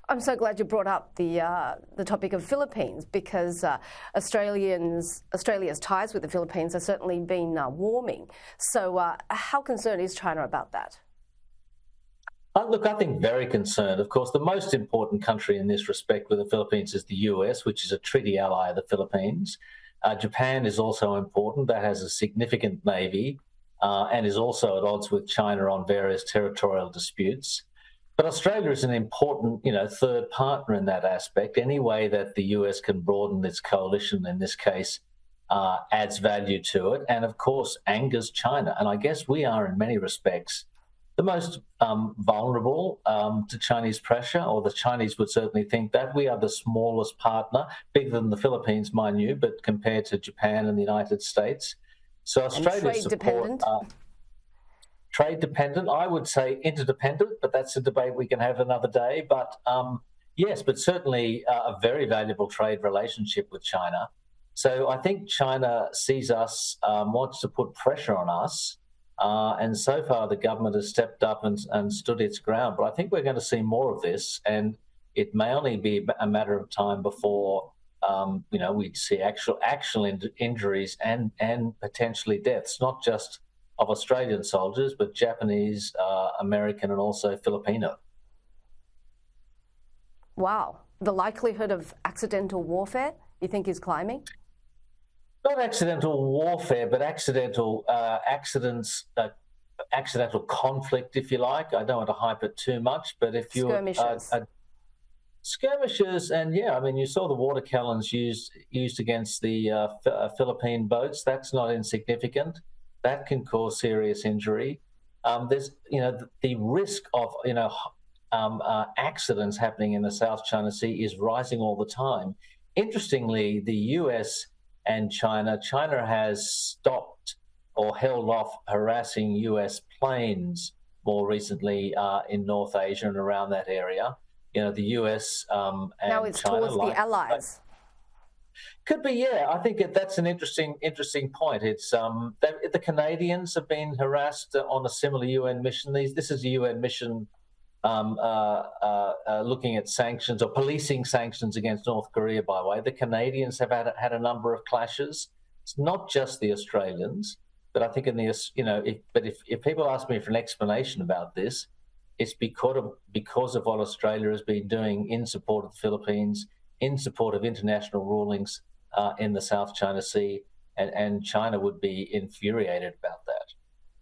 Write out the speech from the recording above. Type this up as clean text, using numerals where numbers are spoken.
I'm so glad you brought up the topic of Philippines, because Australia's ties with the Philippines have certainly been warming. So how concerned is China about that? Look, I think very concerned. Of course, the most important country in this respect with the Philippines is the US, which is a treaty ally of the Philippines. Japan is also important. That has a significant navy and is also at odds with China on various territorial disputes. But Australia is an important, third partner in that aspect. Any way that the US can broaden its coalition in this case adds value to it, and of course angers China. And I guess we are, in many respects, the most vulnerable to Chinese pressure, or the Chinese would certainly think that. We are the smallest partner, bigger than the Philippines, mind you, but compared to Japan and the United States. So Australia's support, trade dependent, I would say interdependent, but that's a debate we can have another day. But yes, but certainly a very valuable trade relationship with China. So I think China sees us, wants to put pressure on us. And so far, the government has stepped up and stood its ground. But I think we're going to see more of this, and it may only be a matter of time before we see actual injuries and potentially deaths, not just of Australian soldiers, but Japanese, American, and also Filipino. Wow, the likelihood of accidental warfare, you think, is climbing? Not accidental warfare, but accidental accidental conflict, if you like. I don't want to hype it too much, but if you skirmishes, and you saw the water cannons used against the Philippine boats. That's not insignificant. That can cause serious injury. There's the risk of accidents happening in the South China Sea is rising all the time. Interestingly, the US and China has stopped or held off harassing US planes more recently in North Asia and around that area. The US and now it's China, towards the allies. Could be, yeah. I think that's an interesting point. It's the Canadians have been harassed on a similar UN mission. This is a UN mission looking at sanctions or policing sanctions against North Korea, by the way. The Canadians have had a number of clashes. It's not just the Australians, but I think if people ask me for an explanation about this, it's because of what Australia has been doing in support of the Philippines, in support of international rulings in the South China Sea, and China would be infuriated about that.